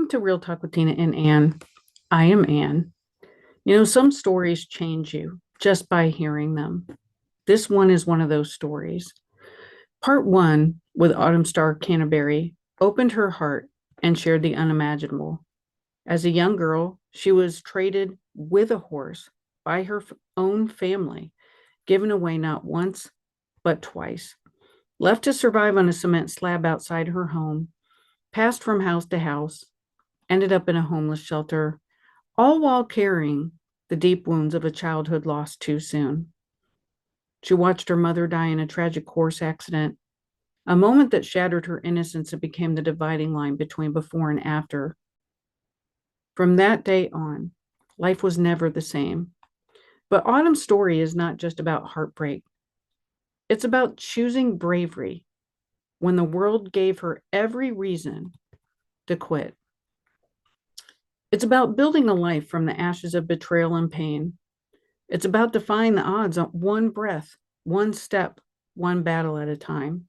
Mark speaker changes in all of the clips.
Speaker 1: to Real Talk with Tina and Ann. I am Ann. Some stories change you just by hearing them. This one is one of those stories. Part one with Autumn Starr Canterbury opened her heart and shared the unimaginable. As a young girl, she was traded with a horse by her own family, given away not once, but twice. Left to survive on a cement slab outside her home, passed from house to house, ended up in a homeless shelter, all while carrying the deep wounds of a childhood lost too soon. She watched her mother die in a tragic horse accident, a moment that shattered her innocence and became the dividing line between before and after. From that day on, life was never the same. But Autumn's story is not just about heartbreak. It's about choosing bravery when the world gave her every reason to quit. It's about building a life from the ashes of betrayal and pain. It's about defying the odds on one breath, one step, one battle at a time.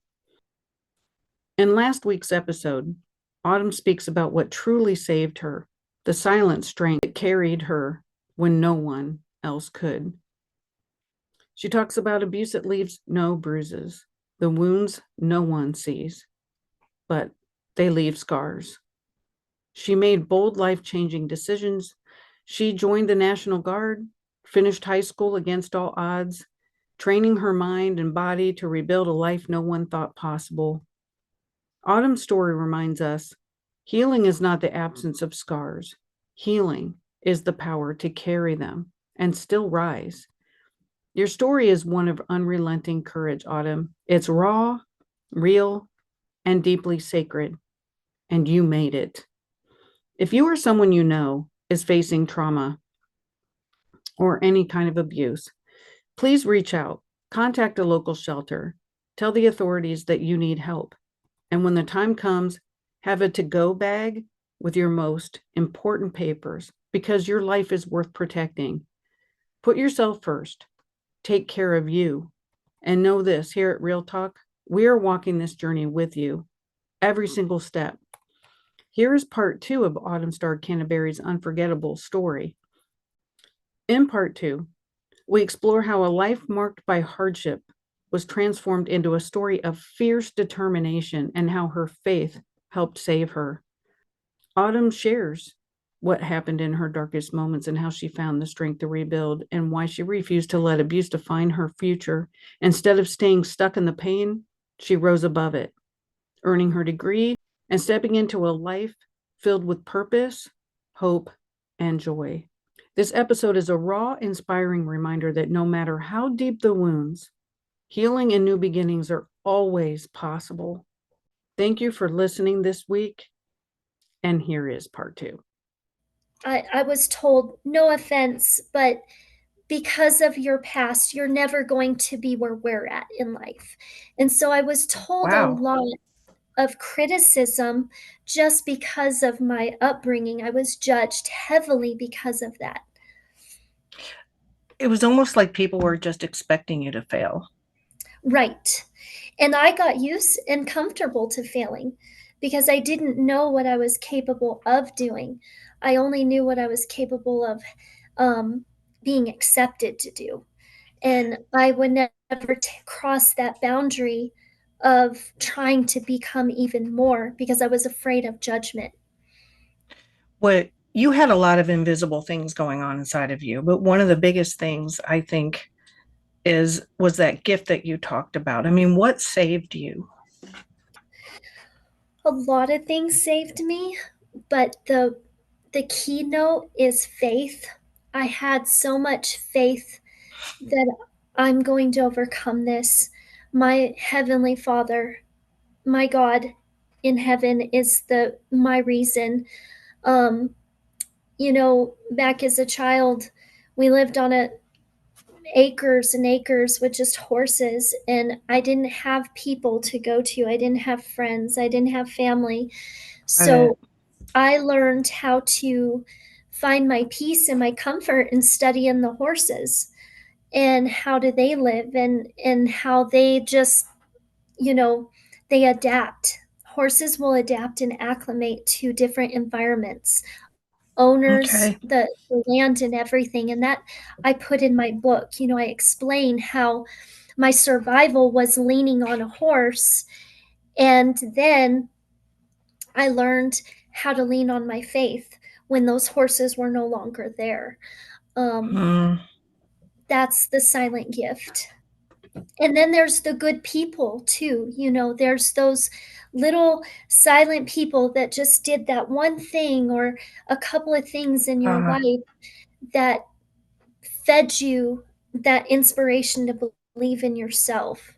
Speaker 1: In last week's episode, Autumn speaks about what truly saved her, the silent strength that carried her when no one else could. She talks about abuse that leaves no bruises, the wounds no one sees, but they leave scars. She made bold, life-changing decisions. She joined the National Guard, finished high school against all odds, training her mind and body to rebuild a life no one thought possible. Autumn's story reminds us healing is not the absence of scars. Healing is the power to carry them and still rise. Your story is one of unrelenting courage, Autumn. It's raw, real, and deeply sacred, and you made it. If you or someone you know is facing trauma or any kind of abuse, please reach out, contact a local shelter, tell the authorities that you need help. And when the time comes, have a to-go bag with your most important papers because your life is worth protecting. Put yourself first. Take care of you. And know this, here at Real Talk, we are walking this journey with you every single step. Here is part two of Autumn Starr Canterbury's unforgettable story. In part two, we explore how a life marked by hardship was transformed into a story of fierce determination and how her faith helped save her. Autumn shares what happened in her darkest moments and how she found the strength to rebuild and why she refused to let abuse define her future. Instead of staying stuck in the pain, she rose above it, earning her degree and stepping into a life filled with purpose, hope, and joy. This episode is a raw, inspiring reminder that no matter how deep the wounds, healing and new beginnings are always possible. Thank you for listening this week. And here is part two.
Speaker 2: I was told, no offense, but because of your past, you're never going to be where we're at in life. And so I was told a lot of criticism just because of my upbringing. I was judged heavily because of that.
Speaker 3: It was almost like people were just expecting you to fail.
Speaker 2: Right. And I got used and comfortable to failing because I didn't know what I was capable of doing. I only knew what I was capable of being accepted to do. And I would never cross that boundary of trying to become even more because I was afraid of judgment.
Speaker 3: What you had a lot of invisible things going on inside of you, but one of the biggest things I think was that gift that you talked about. I mean, what saved you?
Speaker 2: A lot of things saved me, but the keynote is faith. I had so much faith that I'm going to overcome this. My heavenly Father, my God in heaven is my reason. Back as a child, we lived on acres and acres with just horses, and I didn't have people to go to. I didn't have friends. I didn't have family. So I learned how to find my peace and my comfort in studying the horses and how do they live and how they just, they adapt. Horses will adapt and acclimate to different environments, owners,
Speaker 3: Okay.
Speaker 2: the land and everything. And that I put in my book. I explain how my survival was leaning on a horse. And then I learned how to lean on my faith when those horses were no longer there. Um,
Speaker 3: Mm,
Speaker 2: that's the silent gift. And then there's the good people too. There's those little silent people that just did that one thing or a couple of things in your
Speaker 3: uh,
Speaker 2: life that fed you that inspiration to believe in yourself.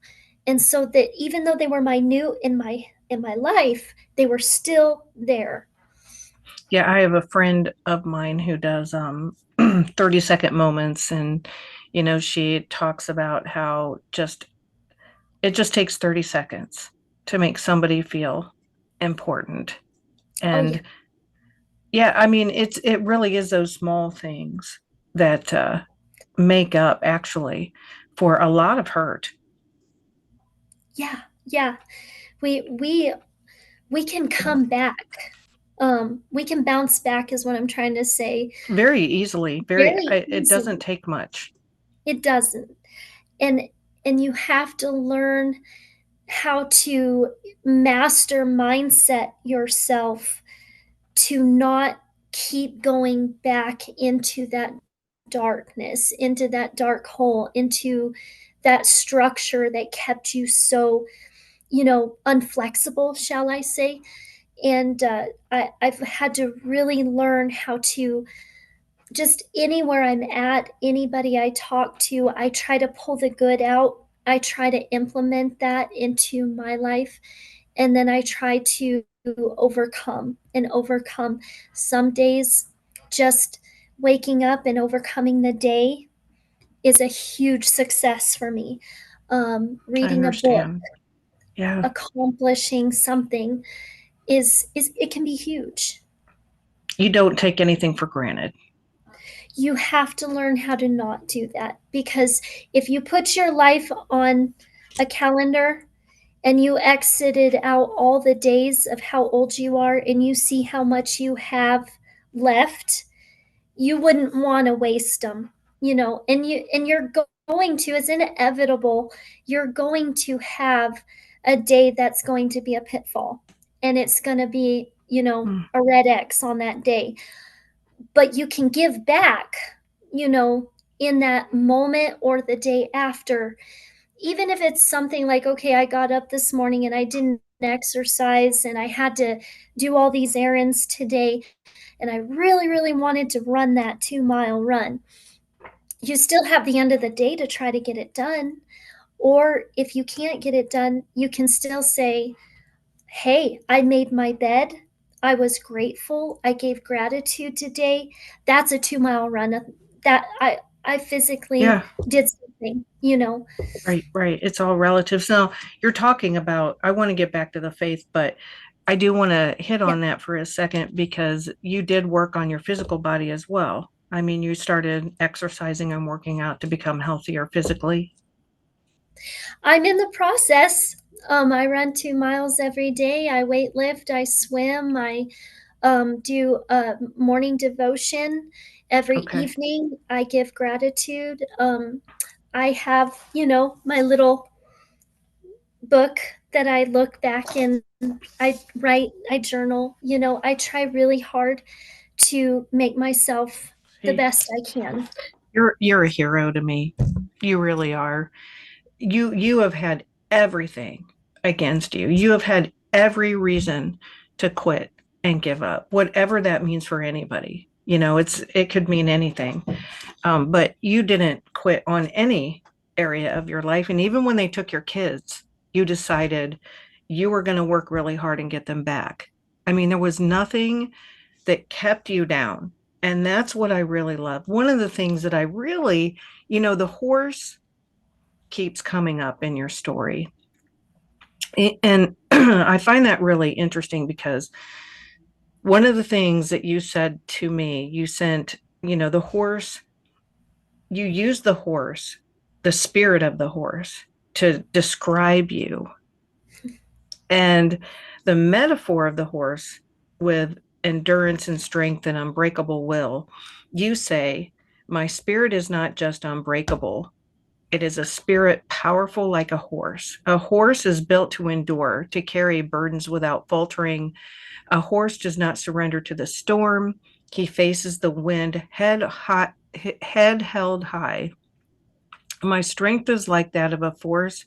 Speaker 2: And so that even though they were minute in my life, they were still there.
Speaker 3: yeah, I have a friend of mine who does 30-second moments, and she talks about how it just takes 30 seconds to make somebody feel important.
Speaker 2: Oh yeah.
Speaker 3: And yeah, I mean, it really is those small things that make up actually for a lot of hurt.
Speaker 2: Yeah. Yeah. We can come back. We can bounce back is what I'm trying to say.
Speaker 3: Very easily,
Speaker 2: Very
Speaker 3: it doesn't
Speaker 2: easily.
Speaker 3: take much.
Speaker 2: It doesn't. And you have to learn how to master mindset yourself to not keep going back into that darkness, into that dark hole, into that structure that kept you so, unflexible, shall I say. And I've had to really learn how to just anywhere I'm at, anybody I talk to, I try to pull the good out. I try to implement that into my life. And then I try to overcome. Some days, just waking up and overcoming the day is a huge success for me.
Speaker 3: I
Speaker 2: Reading a book,
Speaker 3: understand. Yeah.
Speaker 2: accomplishing something is it can be huge.
Speaker 3: You don't take anything for granted.
Speaker 2: You have to learn how to not do that, because if you put your life on a calendar and you exited out all the days of how old you are and you see how much you have left, you wouldn't want to waste them, and you're going to, it's inevitable, you're going to have a day that's going to be a pitfall, and it's going to be,
Speaker 3: Mm,
Speaker 2: a red X on that day. But you can give back, you know, in that moment or the day after. Even if it's something like, okay, I got up this morning and I didn't exercise and I had to do all these errands today, and I really, really wanted to run that 2-mile run. You still have the end of the day to try to get it done. Or if you can't get it done, you can still say, hey, I made my bed. I was grateful. I gave gratitude today. That's a 2-mile run. That I physically
Speaker 3: yeah.
Speaker 2: did something.
Speaker 3: Right, right. It's all relatives. Now, you're talking about, I want to get back to the faith, but I do want to hit
Speaker 2: Yeah.
Speaker 3: on that for a second because you did work on your physical body as well. I mean, you started exercising and working out to become healthier physically.
Speaker 2: I'm in the process. I run 2 miles every day. I weight lift. I swim. I do a morning devotion every
Speaker 3: Okay.
Speaker 2: evening. I give gratitude. I have, my little book that I look back in. I write, I journal. I try really hard to make myself the
Speaker 3: See,
Speaker 2: best I can.
Speaker 3: you're a hero to me. You really are. You have had everything against you. You have had every reason to quit and give up, whatever that means for anybody. It could mean anything. But you didn't quit on any area of your life. And even when they took your kids, you decided you were going to work really hard and get them back. I mean, there was nothing that kept you down. And that's what I really love. One of the things that I really, the horse keeps coming up in your story. And I find that really interesting because one of the things that you said to me, you sent, the horse, you used the horse, the spirit of the horse to describe you. And the metaphor of the horse with endurance and strength and unbreakable will, you say, my spirit is not just unbreakable. It is a spirit powerful like a horse. A horse is built to endure, to carry burdens without faltering. A horse does not surrender to the storm. He faces the wind head held high. My strength is like that of a force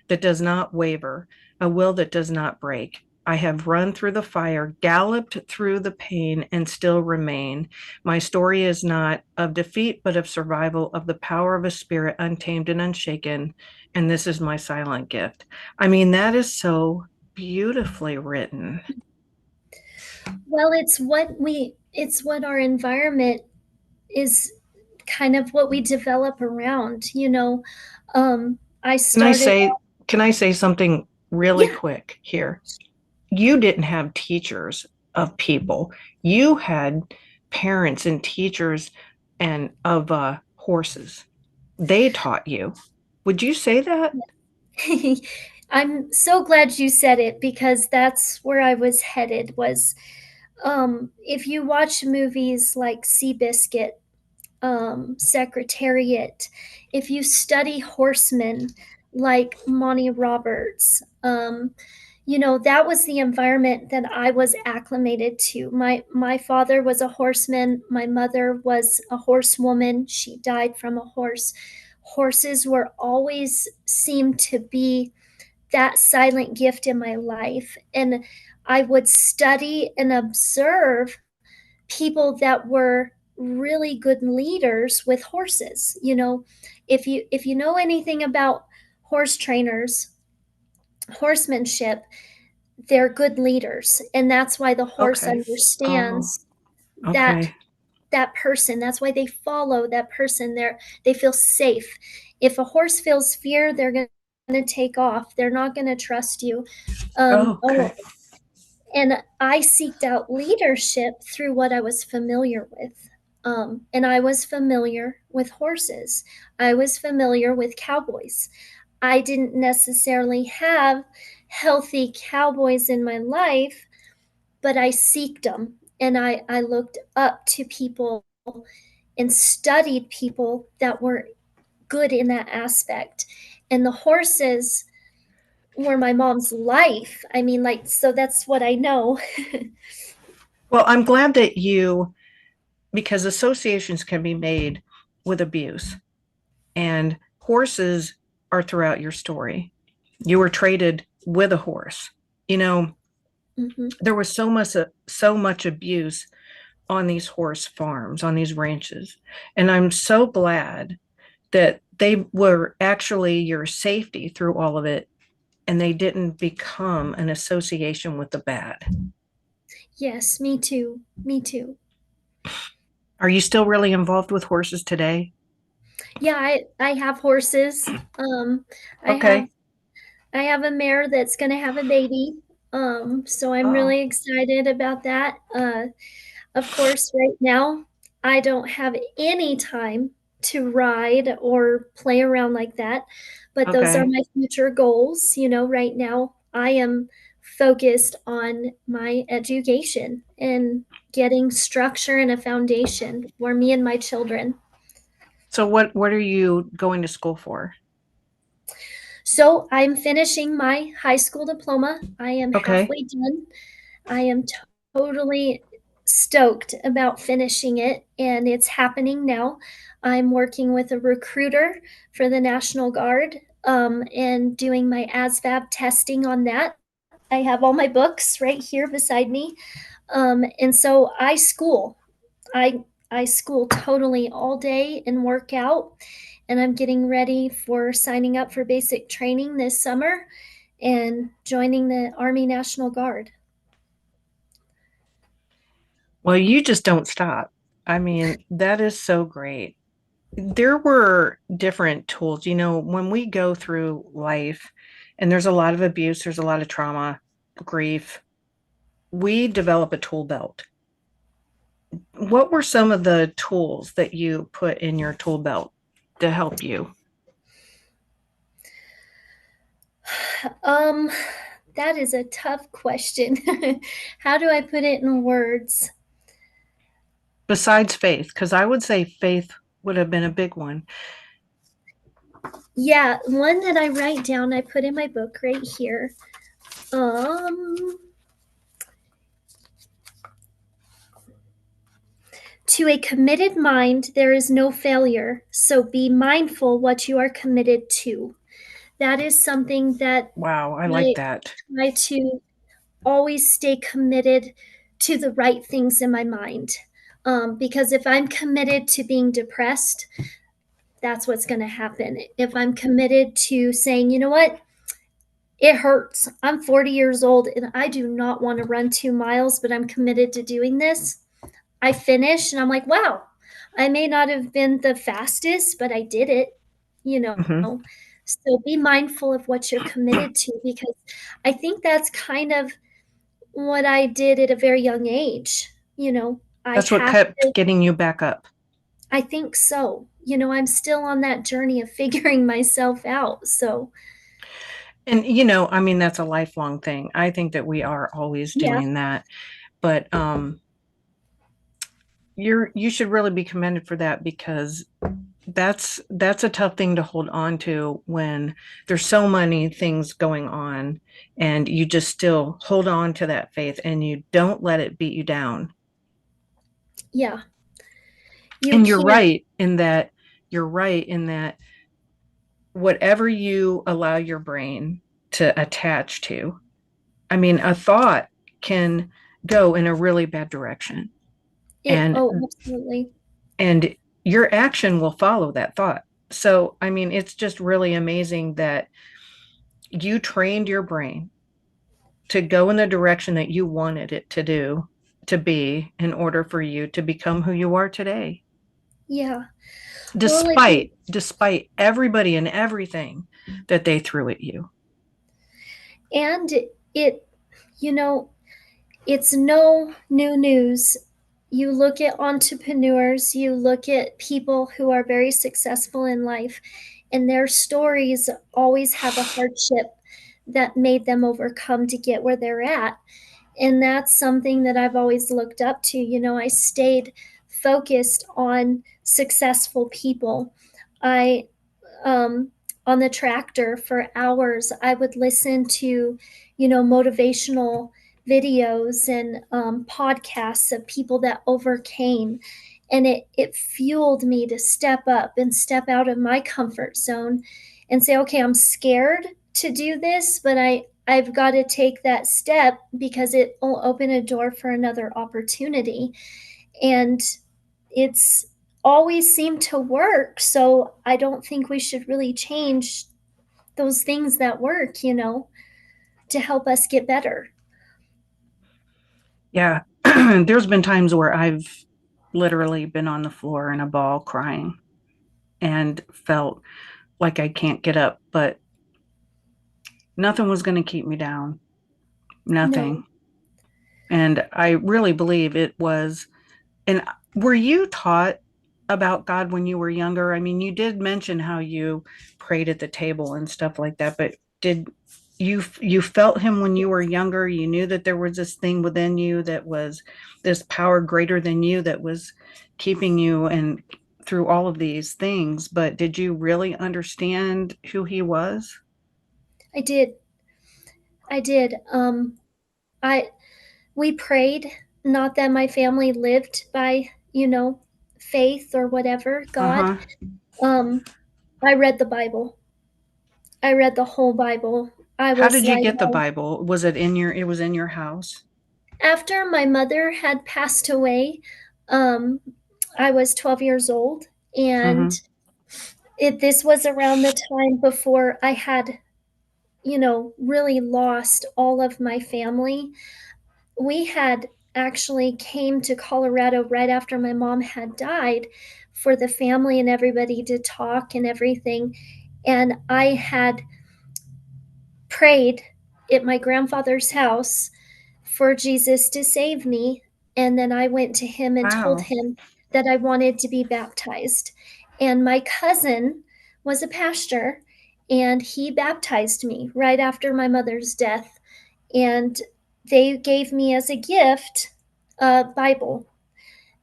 Speaker 3: that does not waver, a will that does not break. I have run through the fire, galloped through the pain, and still remain. My story is not of defeat, but of survival, of the power of a spirit untamed and unshaken. And this is my silent gift. I mean, that is so beautifully written.
Speaker 2: Well, it's what our environment is, kind of what we develop around, you know. I
Speaker 3: Can I
Speaker 2: started,
Speaker 3: say, can I say something really
Speaker 2: yeah,
Speaker 3: quick here? You didn't have teachers of people. You had parents and teachers and of horses. They taught you. Would you say that?
Speaker 2: I'm so glad you said it, because that's where I was headed. Was if you watch movies like Seabiscuit, Secretariat, if you study horsemen like Monty Roberts, you know, that was the environment that I was acclimated to. My father was a horseman. My mother was a horsewoman. She died from a horse. Horses were always seemed to be that silent gift in my life. And I would study and observe people that were really good leaders with horses. You know, if you know anything about horse trainers, horsemanship, they're good leaders, and that's why the horse
Speaker 3: Okay. Oh,
Speaker 2: understands that
Speaker 3: okay.
Speaker 2: that person. That's why they follow that person. They feel safe. If a horse feels fear, they're going to take off. They're not going to trust you.
Speaker 3: Okay.
Speaker 2: Oh, and I seeked out leadership through what I was familiar with. And I was familiar with horses. I was familiar with cowboys. I didn't necessarily have healthy cowboys in my life, but I seeked them, and I looked up to people and studied people that were good in that aspect. And the horses were my mom's life. I mean, like, so that's what I know.
Speaker 3: Well, I'm glad that because associations can be made with abuse, and horses are throughout your story. You were traded with a horse. You know,
Speaker 2: Hmm.
Speaker 3: there was so much abuse on these horse farms, on these ranches. And I'm so glad that they were actually your safety through all of it, and they didn't become an association with the bad.
Speaker 2: Yes, me too. Me too.
Speaker 3: Are you still really involved with horses today?
Speaker 2: Yeah, I have horses. I have
Speaker 3: Okay.
Speaker 2: I have a mare that's gonna have a baby. So I'm
Speaker 3: Oh,
Speaker 2: really excited about that. Of course, right now I don't have any time to ride or play around like that, but those are
Speaker 3: okay.
Speaker 2: my future goals. You know, right now I am focused on my education and getting structure and a foundation for me and my children.
Speaker 3: So what are you going to school for?
Speaker 2: So I'm finishing my high school diploma. I am
Speaker 3: Okay.
Speaker 2: halfway done. I am totally stoked about finishing it, and it's happening now. I'm working with a recruiter for the National Guard, and doing my ASVAB testing on that. I have all my books right here beside me. And so I school totally all day and work out, and I'm getting ready for signing up for basic training this summer and joining the Army National Guard.
Speaker 3: Well, you just don't stop. I mean, that is so great. There were different tools. When we go through life and there's a lot of abuse, there's a lot of trauma, grief, we develop a tool belt. What were some of the tools that you put in your tool belt to help you?
Speaker 2: Um, That is a tough question. How do I put it in words?
Speaker 3: Besides faith, because I would say faith would have been a big one.
Speaker 2: Yeah, one that I write down, I put in my book right here. To a committed mind, there is no failure. So be mindful what you are committed to. That is something that
Speaker 3: Wow, I like
Speaker 2: I
Speaker 3: that.
Speaker 2: try to always stay committed to the right things in my mind. Because if I'm committed to being depressed, that's what's going to happen. If I'm committed to saying, you know what, it hurts. I'm 40 years old and I do not want to run 2 miles, but I'm committed to doing this. I finish and I'm like, wow, I may not have been the fastest, but I did it, you know.
Speaker 3: Hmm.
Speaker 2: So be mindful of what you're committed to, because I think that's kind of what I did at a very young age. I
Speaker 3: That's what
Speaker 2: have to,
Speaker 3: kept getting you back up.
Speaker 2: I think so. I'm still on that journey of figuring myself out. So,
Speaker 3: And, I mean, that's a lifelong thing. I think that we are always
Speaker 2: yeah,
Speaker 3: doing that. But you should really be commended for that, because that's a tough thing to hold on to when there's so many things going on, and you just still hold on to that faith and you don't let it beat you down.
Speaker 2: yeah, you
Speaker 3: And
Speaker 2: can't.
Speaker 3: you're right in that whatever you allow your brain to attach to, I mean, a thought can go in a really bad direction, and
Speaker 2: Oh, absolutely.
Speaker 3: and your action will follow that thought. So, I mean, it's just really amazing that you trained your brain to go in the direction that you wanted it to be, in order for you to become who you are today,
Speaker 2: Yeah. Well,
Speaker 3: despite everybody and everything that they threw at you.
Speaker 2: and it, you know, it's no new news. You look at entrepreneurs, you look at people who are very successful in life, and their stories always have a hardship that made them overcome to get where they're at. And that's something that I've always looked up to. I stayed focused on successful people. I um, on the tractor for hours. I would listen to, motivational videos and podcasts of people that overcame. And it fueled me to step up and step out of my comfort zone and say, okay, I'm scared to do this, but I've got to take that step because it will open a door for another opportunity. And it's always seemed to work. So I don't think we should really change those things that work, to help us get better.
Speaker 3: Yeah. There's been times where I've literally been on the floor in a ball crying and felt like I can't get up, but nothing was going to keep me down.
Speaker 2: No,
Speaker 3: Nothing. And I really believe it was. And were you taught about God when you were younger? I mean, you did mention how you prayed at the table and stuff like that, but did you felt him when you were younger? You knew that there was this thing within you, that was this power greater than you, that was keeping you and through all of these things, but did you really understand who he was?
Speaker 2: I did. I did. I we prayed, not that my family lived by, faith or whatever, God.
Speaker 3: Uh-huh.
Speaker 2: Um, I read the Bible. I read the whole Bible. I
Speaker 3: How
Speaker 2: was
Speaker 3: did you
Speaker 2: like,
Speaker 3: get the Bible? Was it was in your house?
Speaker 2: after my mother had passed away, um, I was 12 years old, and
Speaker 3: Mm-hmm.
Speaker 2: this was around the time before I had, really lost all of my family. We had actually came to Colorado right after my mom had died for the family and everybody to talk and everything. And I had prayed at my grandfather's house for Jesus to save me. And then I went to him and told
Speaker 3: Wow.
Speaker 2: him that I wanted to be baptized. And my cousin was a pastor, and he baptized me right after my mother's death. and they gave me as a gift a Bible,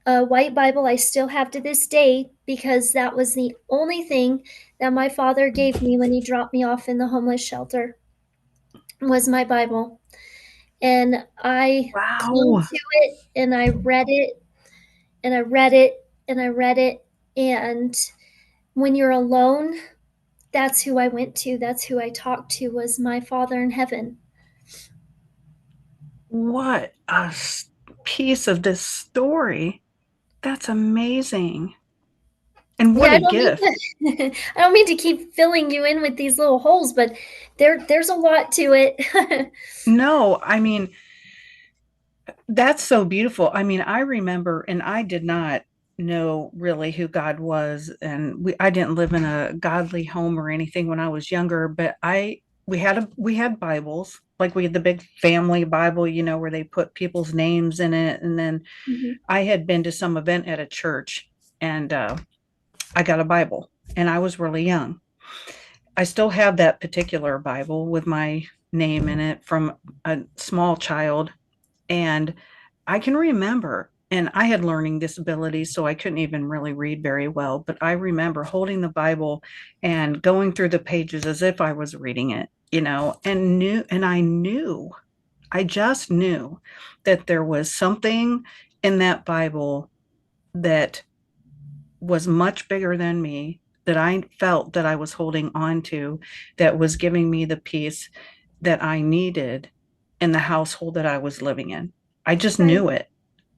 Speaker 2: a white Bible I still have to this day, because that was the only thing that my father gave me when he dropped me off in the homeless shelter, was my Bible. And I clung
Speaker 3: Wow.
Speaker 2: to it, and I read it, and I read it, and I read it. And when you're alone, that's who I went to. That's who I talked to, was my Father in heaven.
Speaker 3: What a piece of this story. That's amazing. And what
Speaker 2: Yeah,
Speaker 3: a gift.
Speaker 2: I don't mean to keep filling you in with these little holes, but there's a lot to it.
Speaker 3: No, I mean, that's so beautiful. I mean, I remember, and I did not know really who God was, and I didn't live in a godly home or anything when I was younger, but we had Bibles, like we had the big family Bible, where they put people's names in it. And then
Speaker 2: Mhm.
Speaker 3: I had been to some event at a church, and I got a Bible, and I was really young. I still have that particular Bible with my name in it from a small child. And I can remember, and I had learning disabilities, so I couldn't even really read very well, but I remember holding the Bible and going through the pages as if I was reading it, I just knew that there was something in that Bible that was much bigger than me, that I felt that I was holding on to, that was giving me the peace that I needed in the household that I was living in. I just
Speaker 2: Right.
Speaker 3: knew it.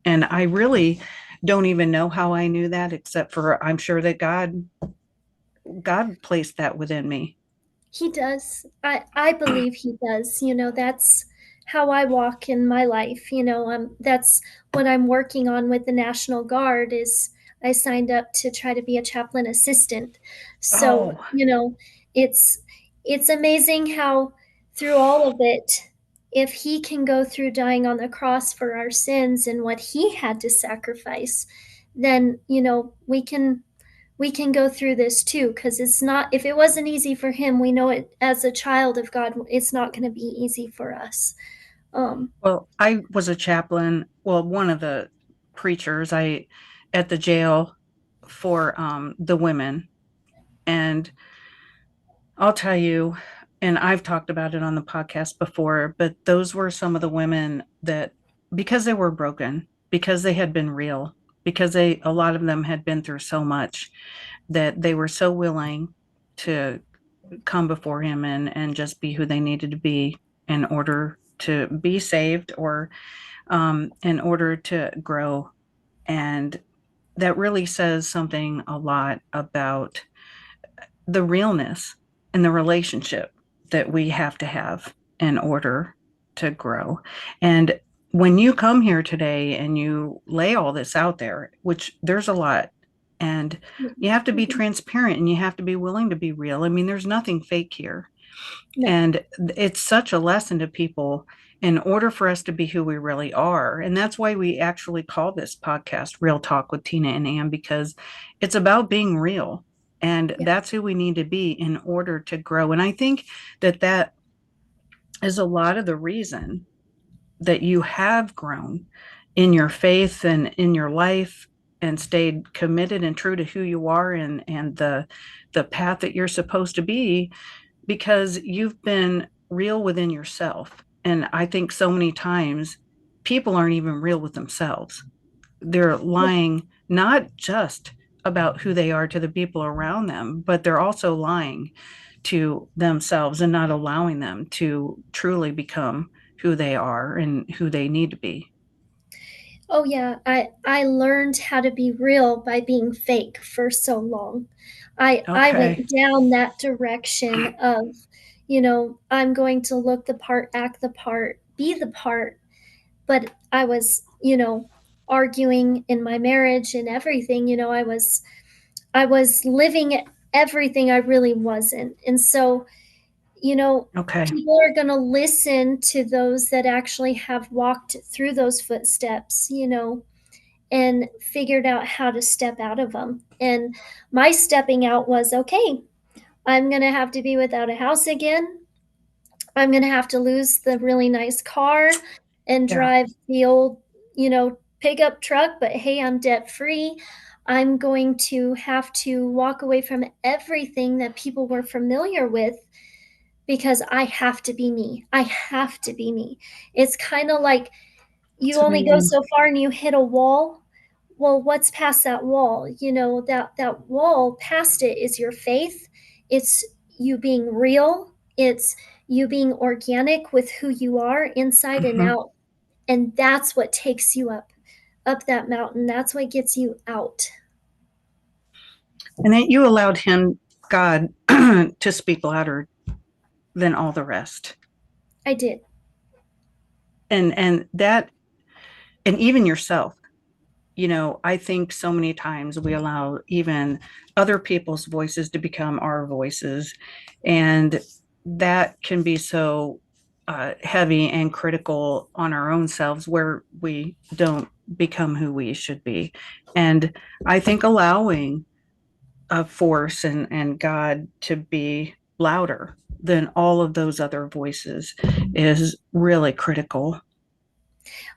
Speaker 3: And I really don't even know how I knew that, except for I'm sure that God placed that within me.
Speaker 2: He does. I believe he does. That's how I walk in my life. That's what I'm working on with the National Guard. Is I signed up to try to be a chaplain assistant. So,
Speaker 3: Oh,
Speaker 2: it's it's amazing how through all of it, if he can go through dying on the cross for our sins and what he had to sacrifice, then, we can go through this too, because it's not, if it wasn't easy for him, we know it as a child of God, it's not going to be easy for us.
Speaker 3: well, I was a chaplain, well, one of the preachers I at the jail for the women. And I'll tell you, and I've talked about it on the podcast before, but those were some of the women that, because they were broken, because they had been real, because a lot of them had been through so much, that they were so willing to come before him and just be who they needed to be in order to be saved, or in order to grow. And that really says something a lot about the realness and the relationship that we have to have in order to grow. And when you come here today and you lay all this out there, which there's a lot, and you have to be transparent and you have to be willing to be real. I mean, there's nothing fake here.
Speaker 2: No.
Speaker 3: And it's such a lesson to people in order for us to be who we really are. And that's why we actually call this podcast Real Talk with Tina and Ann, because it's about being real. And
Speaker 2: Yeah.
Speaker 3: that's who we need to be in order to grow. And I think that that is a lot of the reason that you have grown in your faith and in your life, and stayed committed and true to who you are, and the path that you're supposed to be, because you've been real within yourself. And I think so many times people aren't even real with themselves. They're lying not just about who they are to the people around them, but they're also lying to themselves and not allowing them to truly become who they are and who they need to be.
Speaker 2: Oh yeah, I learned how to be real by being fake for so long. I
Speaker 3: Okay.
Speaker 2: went down that direction of, I'm going to look the part, act the part, be the part, but I was, arguing in my marriage and everything. I was living everything I really wasn't. And so, you know,
Speaker 3: Okay.
Speaker 2: people are going to listen to those that actually have walked through those footsteps, and figured out how to step out of them. And my stepping out was, okay, I'm going to have to be without a house again. I'm going to have to lose the really nice car and
Speaker 3: Yeah.
Speaker 2: drive the old, pickup truck, but hey, I'm debt free. I'm going to have to walk away from everything that people were familiar with because I have to be me. I have to be me. It's kind of like you
Speaker 3: It's
Speaker 2: only go
Speaker 3: amazing.
Speaker 2: so far and you hit a wall. Well, what's past that wall? That wall past it is your faith. It's you being real. It's you being organic with who you are inside and
Speaker 3: Mhm.
Speaker 2: out. And that's what takes you up that mountain. That's what gets you out.
Speaker 3: And that you allowed him, God, to speak louder than all the rest.
Speaker 2: I did.
Speaker 3: And that, and even yourself, I think so many times we allow even other people's voices to become our voices. And that can be so heavy and critical on our own selves where we don't become who we should be. And I think allowing a force and God to be louder than all of those other voices is really critical.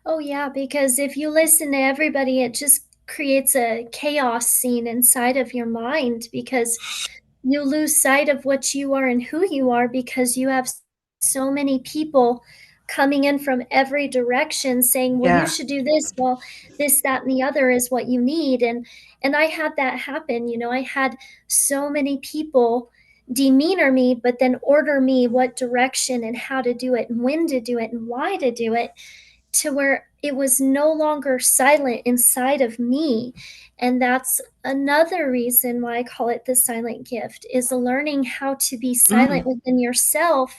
Speaker 2: Oh, yeah, because if you listen to everybody, it just creates a chaos scene inside of your mind because you lose sight of what you are and who you are because you have so many people coming in from every direction saying, well, you
Speaker 3: Yeah.
Speaker 2: should do this. Well, this, that, and the other is what you need. And I had that happen. I had so many people demeanor me, but then order me what direction and how to do it and when to do it and why to do it, to where it was no longer silent inside of me. And that's another reason why I call it the silent gift, is learning how to be silent
Speaker 3: Mm,
Speaker 2: within yourself,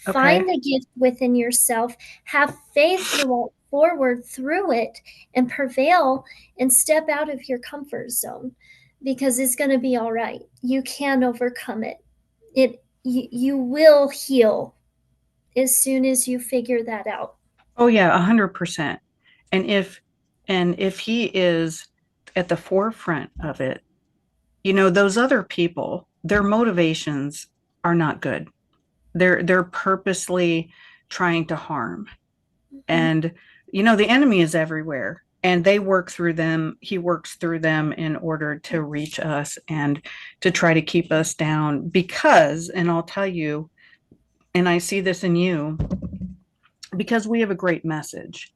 Speaker 3: okay.
Speaker 2: find the gift within yourself, have faith to walk forward through it and prevail and step out of your comfort zone, because it's going to be all right. You can overcome it. You will heal as soon as you figure that out.
Speaker 3: Oh yeah, 100%. And if he is at the forefront of it, those other people, their motivations are not good. They're purposely trying to harm.
Speaker 2: Mhm.
Speaker 3: And the enemy is everywhere. And they work through them. He works through them in order to reach us and to try to keep us down because, and I'll tell you, and I see this in you, because we have a great message,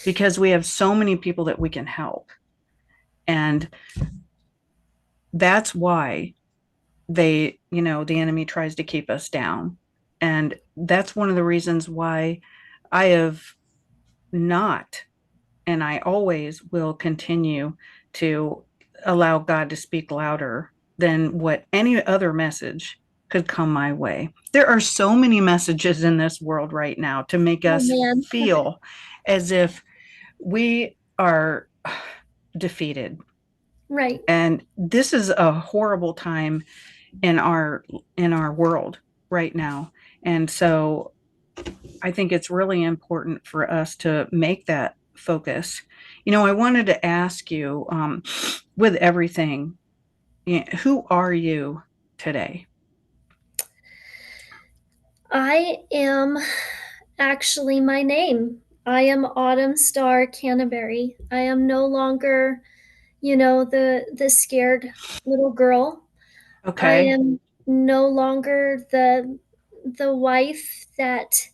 Speaker 3: because we have so many people that we can help. And that's why the enemy tries to keep us down. And that's one of the reasons why I have not, and I always will continue to allow God to speak louder than what any other message could come my way. There are so many messages in this world right now to make
Speaker 2: Oh
Speaker 3: us
Speaker 2: man.
Speaker 3: feel as if we are defeated.
Speaker 2: Right.
Speaker 3: And this is a horrible time in our world right now. And so I think it's really important for us to make that focus. I wanted to ask you, with everything, who are you today?
Speaker 2: I am actually my name. I am Autumn Starr Canterbury. I am no longer, the scared little girl. I
Speaker 3: Okay.
Speaker 2: am no longer the wife that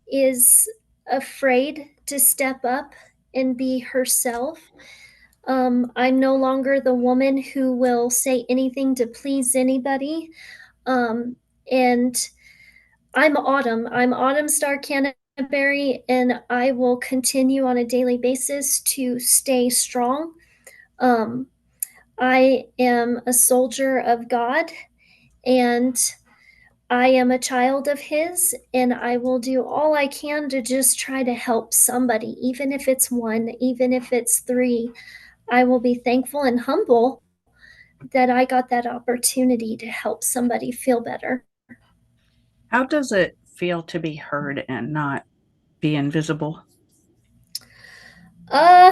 Speaker 2: is afraid to step up and be herself. I'm no longer the woman who will say anything to please anybody. And I'm Autumn. I'm Autumn Starr Canterbury, and I will continue on a daily basis to stay strong. Um, I am a soldier of God, and I am a child of His, and I will do all I can to just try to help somebody, even if it's one, even if it's three. I will be thankful and humble that I got that opportunity to help somebody feel better.
Speaker 3: How does it feel to be heard and not be invisible?
Speaker 2: Uh,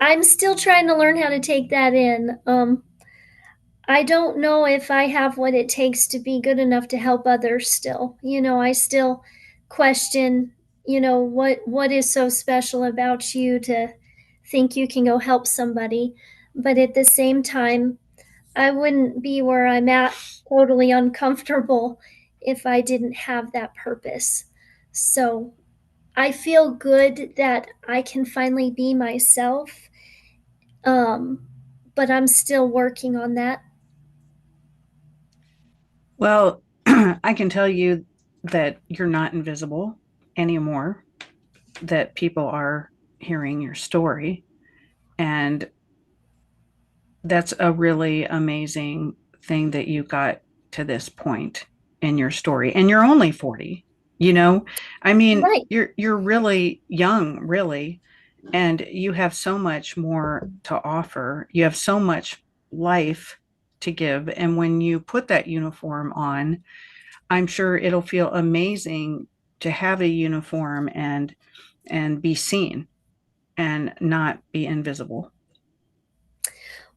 Speaker 2: I'm still trying to learn how to take that in. I don't know if I have what it takes to be good enough to help others still. I still question, what is so special about you to think you can go help somebody. But at the same time, I wouldn't be where I'm at totally uncomfortable if I didn't have that purpose. So I feel good that I can finally be myself. Um, but I'm still working on that.
Speaker 3: Well, I can tell you that you're not invisible anymore, that people are hearing your story. And that's a really amazing thing that you got to this point in your story. And you're only 40, you know? I mean,
Speaker 2: Right.
Speaker 3: you're really young, really, and you have so much more to offer. You have so much life to give. And when you put that uniform on, I'm sure it'll feel amazing to have a uniform and be seen and not be invisible.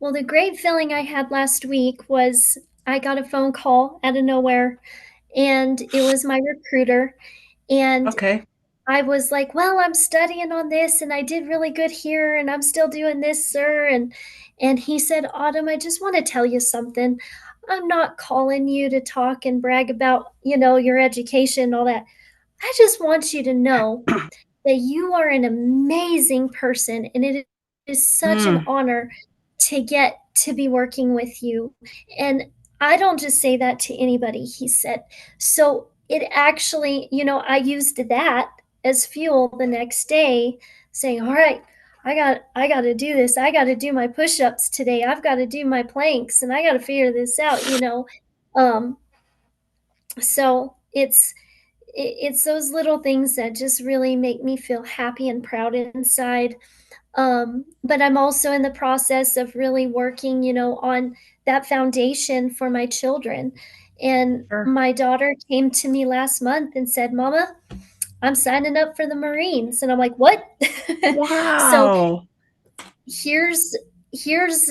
Speaker 2: Well, the great feeling I had last week was I got a phone call out of nowhere, and it was my recruiter. And
Speaker 3: Okay.
Speaker 2: I was like, "Well, I'm studying on this and I did really good here and I'm still doing this, sir." And he said, "Autumn, I just want to tell you something. I'm not calling you to talk and brag about, your education and all that. I just want you to know that you are an amazing person and it is such an
Speaker 3: Mm,
Speaker 2: honor to get to be working with you." And I don't just say that to anybody, he said. So it actually, I used that as fuel the next day, saying, "All right, I got to do this. I got to do my push-ups today. I've got to do my planks and I got to figure this out." Um so it's those little things that just really make me feel happy and proud inside. But I'm also in the process of really working, on that foundation for my children. And
Speaker 3: sure.
Speaker 2: my daughter came to me last month and said, "Mama, I'm signing up for the Marines." And I'm like, "What?" So
Speaker 3: Wow.
Speaker 2: here's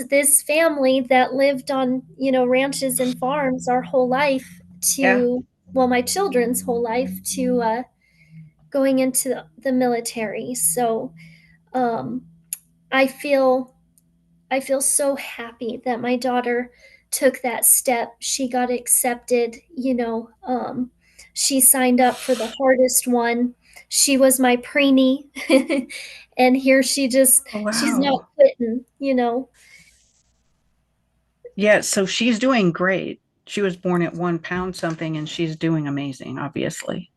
Speaker 2: this family that lived on, ranches and farms our whole life
Speaker 3: Yeah.
Speaker 2: to, well, my children's whole life to going into the military. So um, I feel I feel so happy that my daughter took that step. She got accepted. She signed up for the hardest one. She was my preemie, and here
Speaker 3: Oh,
Speaker 2: she's not
Speaker 3: wow.
Speaker 2: quitting.
Speaker 3: Yeah. So she's doing great. She was born at 1 pound something and she's doing amazing, obviously.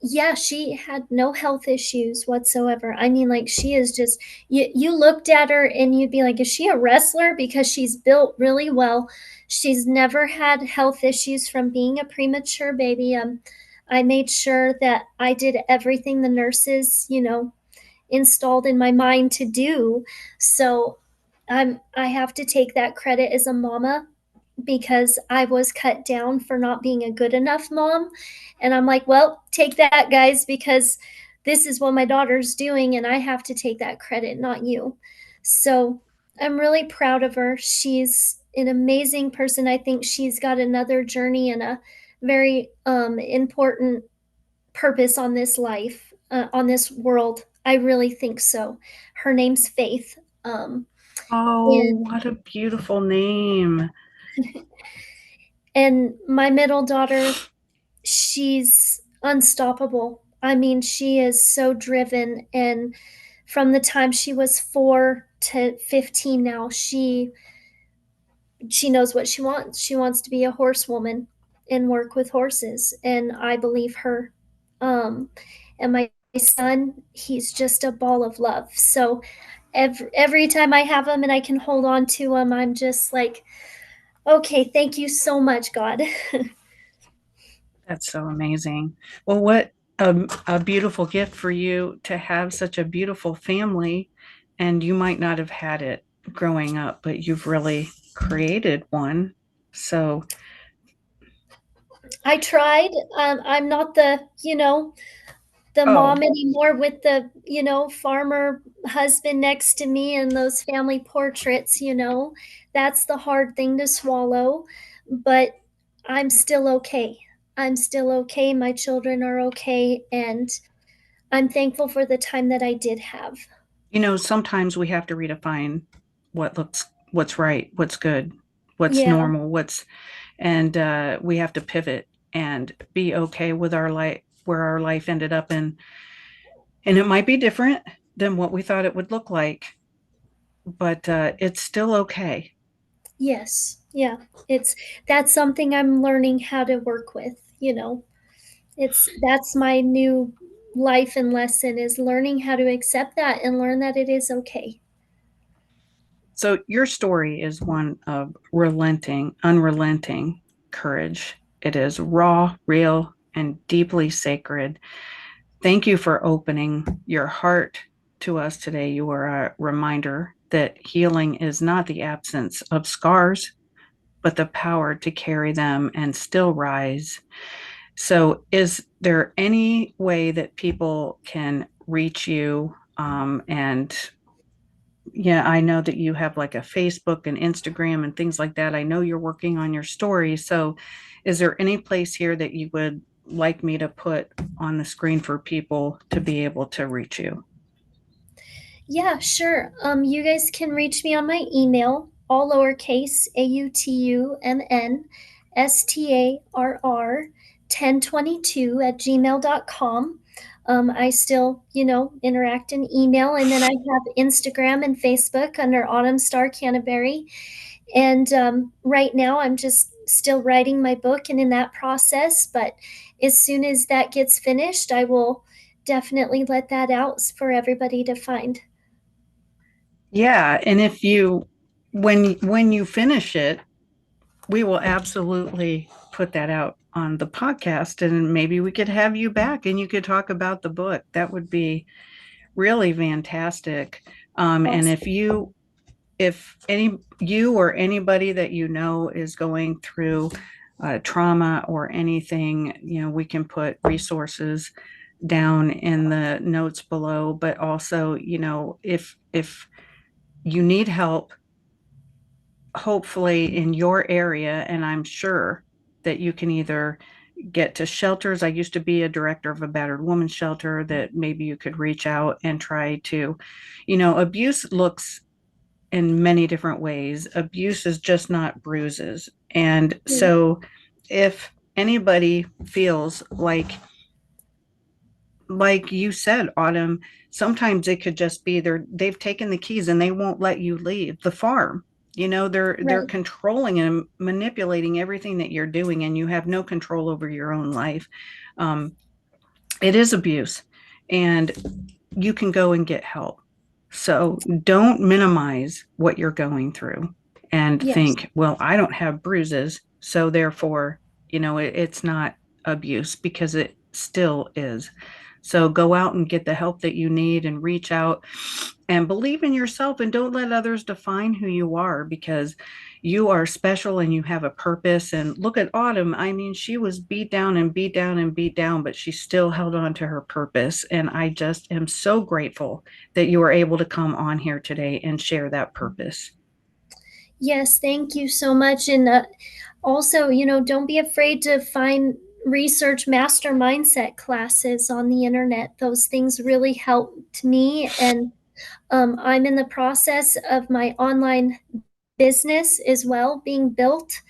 Speaker 2: Yeah, she had no health issues whatsoever. I mean, like, she is just, you looked at her and you'd be like, is she a wrestler? Because she's built really well. She's never had health issues from being a premature baby. I made sure that I did everything the nurses, installed in my mind to do. So I have to take that credit as a mama because I was cut down for not being a good enough mom. And I'm like, well, take that, guys, because this is what my daughter's doing, and I have to take that credit, not you. So I'm really proud of her. She's an amazing person. I think she's got another journey and a very important purpose on this life, on this world. I really think so. Her name's Faith. Um,
Speaker 3: Oh,
Speaker 2: and
Speaker 3: what a beautiful name.
Speaker 2: and my middle daughter, she's unstoppable. I mean, she is so driven, and from the time she was 4 to 15 now, she knows what she wants. She wants to be a horsewoman and work with horses, and I believe her. And my son, he's just a ball of love. So every time I have him and I can hold on to him, I'm just like, okay, thank you so much, God.
Speaker 3: That's so amazing. Well, what a beautiful gift for you to have such a beautiful family. And you might not have had it growing up, but you've really created one. So,
Speaker 2: I tried. I'm not the, the
Speaker 3: Oh,
Speaker 2: mom anymore with the, farmer husband next to me and those family portraits. That's the hard thing to swallow, but I'm still okay. I'm still okay. My children are okay. And I'm thankful for the time that I did have.
Speaker 3: sometimes we have to redefine what's right, what's good, what's
Speaker 2: Yeah.
Speaker 3: normal, and we have to pivot and be okay with our life, where our life ended up in. And it might be different than what we thought it would look like, but it's still okay.
Speaker 2: Yes. Yeah. That's something I'm learning how to work with. That's my new life and lesson is learning how to accept that and learn that it is okay.
Speaker 3: So your story is one of unrelenting courage. It is raw, real, and deeply sacred. Thank you for opening your heart to us today. You are a reminder that healing is not the absence of scars, but the power to carry them and still rise. So, is there any way that people can reach you? And yeah, I know that you have like a Facebook and Instagram and things like that. I know you're working on your story. So, is there any place here that you would like me to put on the screen for people to be able to reach you?
Speaker 2: Yeah, sure. You guys can reach me on my email, all lowercase AUTUMNSTARR 1022 at gmail.com. I still, interact in email. And then I have Instagram and Facebook under Autumn Starr Canterbury. And right now I'm just still writing my book and in that process. But as soon as that gets finished, I will definitely let that out for everybody to find.
Speaker 3: Yeah, and if you when you finish it, we will absolutely put that out on the podcast, and maybe we could have you back and you could talk about the book. That would be really fantastic. And
Speaker 2: Awesome.
Speaker 3: if any you or anybody that you know is going through trauma or anything, we can put resources down in the notes below. But also, if you need help, hopefully in your area, and I'm sure that you can either get to shelters. I used to be a director of a battered woman shelter, that maybe you could reach out and try to, abuse looks in many different ways. Abuse is just not bruises. And so if anybody feels like you said, Autumn, sometimes it could just be they've taken the keys and they won't let you leave the farm. They're
Speaker 2: Right.
Speaker 3: controlling and manipulating everything that you're doing, and you have no control over your own life. Um, it is abuse, and you can go and get help. So don't minimize what you're going through and
Speaker 2: Yes.
Speaker 3: think, well, I don't have bruises, so therefore, it's not abuse, because it still is. So go out and get the help that you need and reach out and believe in yourself, and don't let others define who you are, because you are special and you have a purpose. And look at Autumn. I mean, she was beat down and beat down and beat down, but she still held on to her purpose. And I just am so grateful that you were able to come on here today and share that purpose.
Speaker 2: Yes, thank you so much. And also, don't be afraid to find research master mindset classes on the internet. Those things really helped me. And I'm in the process of my online business as well being built.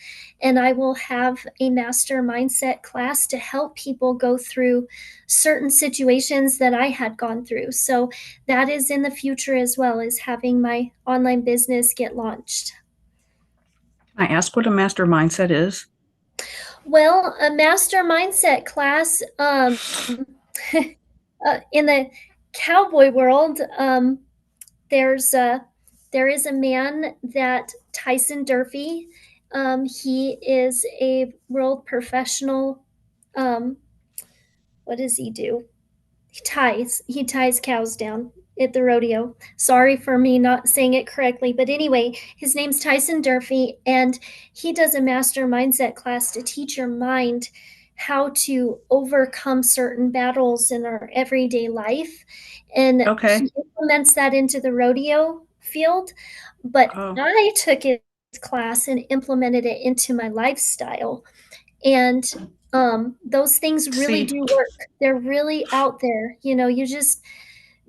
Speaker 2: And I will have a master mindset class to help people go through certain situations that I had gone through. So that is in the future as well, as having my online business get launched.
Speaker 3: Can I ask what a master mindset is?
Speaker 2: Well, a master mindset class in the cowboy world, there's a there is a man that Tyson Durfee. He is a world professional. Um, what does he do? He ties cows down at the rodeo. Sorry for me not saying it correctly, but anyway, his name's Tyson Durfee, and he does a master mindset class to teach your mind how to overcome certain battles in our everyday life. And
Speaker 3: Okay.
Speaker 2: he implements that into the rodeo field. But
Speaker 3: Oh,
Speaker 2: I took his class and implemented it into my lifestyle. And those things really
Speaker 3: see,
Speaker 2: do work. They're really out there. You just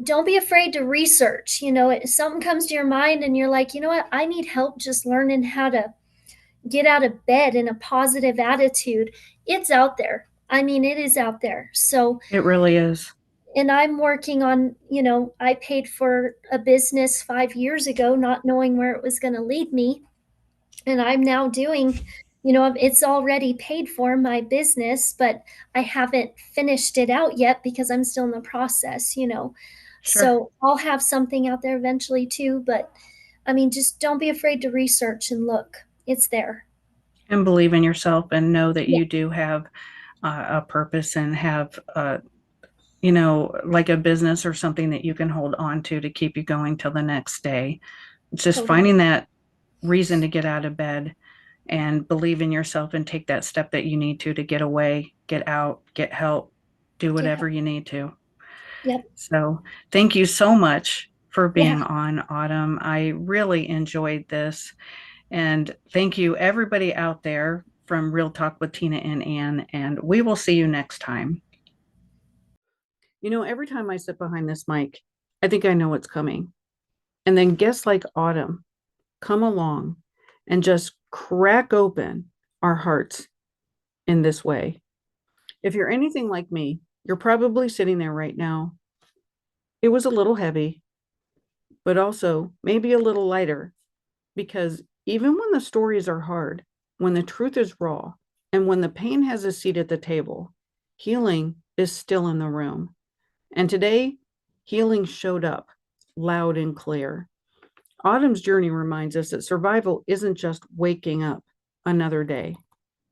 Speaker 2: don't be afraid to research. If something comes to your mind and you're like, you know what, I need help just learning how to get out of bed in a positive attitude, it's out there. I mean, it is out there. So,
Speaker 3: it really is.
Speaker 2: and I'm working on, I paid for a business 5 years ago, not knowing where it was going to lead me. And I'm now doing, it's already paid for my business, but I haven't finished it out yet because I'm still in the process.
Speaker 3: Sure.
Speaker 2: So I'll have something out there eventually too. But I mean, just don't be afraid to research and look. It's there.
Speaker 3: And believe in yourself and know that
Speaker 2: Yeah,
Speaker 3: you do have a purpose and have, like a business or something that you can hold on to keep you going till the next day. It's just
Speaker 2: totally.
Speaker 3: finding that reason to get out of bed and believe in yourself and take that step that you need to get away, get out, get help, do
Speaker 2: Yeah.
Speaker 3: whatever you need to.
Speaker 2: Yep.
Speaker 3: So thank you so much for
Speaker 2: Yeah.
Speaker 3: being on, Autumn. I really enjoyed this. And thank you, everybody out there from Real Talk with Tina and Ann. And we will see you next time.
Speaker 1: Every time I sit behind this mic, I think I know what's coming. And then guests like Autumn come along and just crack open our hearts in this way. If you're anything like me, you're probably sitting there right now. It was a little heavy, but also maybe a little lighter, because even when the stories are hard, when the truth is raw, and when the pain has a seat at the table, healing is still in the room. And today, healing showed up loud and clear. Autumn's journey reminds us that survival isn't just waking up another day.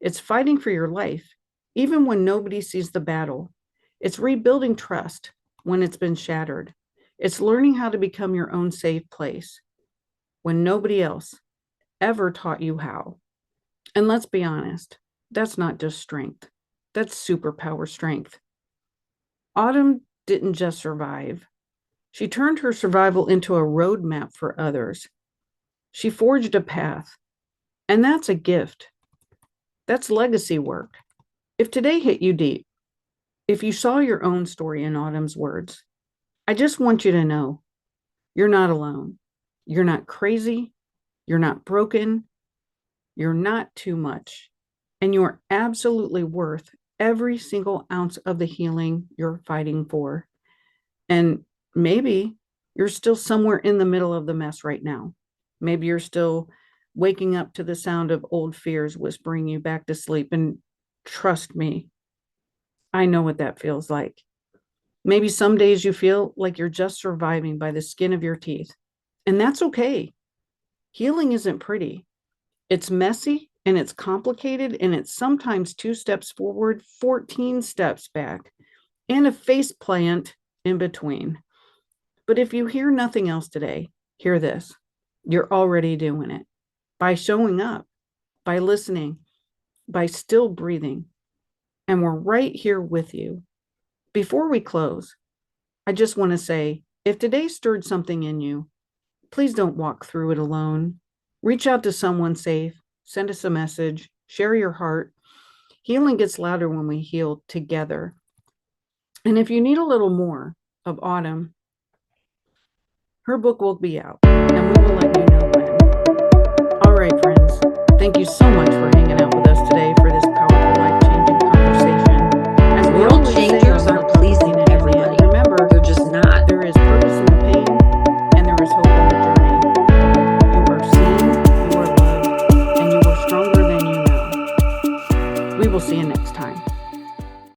Speaker 1: It's fighting for your life, even when nobody sees the battle. It's rebuilding trust when it's been shattered. It's learning how to become your own safe place when nobody else ever taught you how. And let's be honest, that's not just strength, that's superpower strength. Autumn didn't just survive, she turned her survival into a roadmap for others. She forged a path, and that's a gift. That's legacy work. If today hit you deep, if you saw your own story in Autumn's words, I just want you to know you're not alone. You're not crazy. You're not broken. You're not too much. And you're absolutely worth every single ounce of the healing you're fighting for. And maybe you're still somewhere in the middle of the mess right now. Maybe you're still waking up to the sound of old fears whispering you back to sleep. And trust me, I know what that feels like. Maybe some days you feel like you're just surviving by the skin of your teeth. And that's okay. Healing isn't pretty. It's messy and it's complicated, and it's sometimes 2 steps forward, 14 steps back, and a face plant in between. But if you hear nothing else today, hear this. You're already doing it by showing up, by listening, by still breathing. And we're right here with you. Before we close, I just want to say, if today stirred something in you, please don't walk through it alone. Reach out to someone safe, send us a message, share your heart. Healing gets louder when we heal together. And if you need a little more of Autumn, her book will be out, and we will let you know when. All right, friends, thank you so much for hanging out with us today.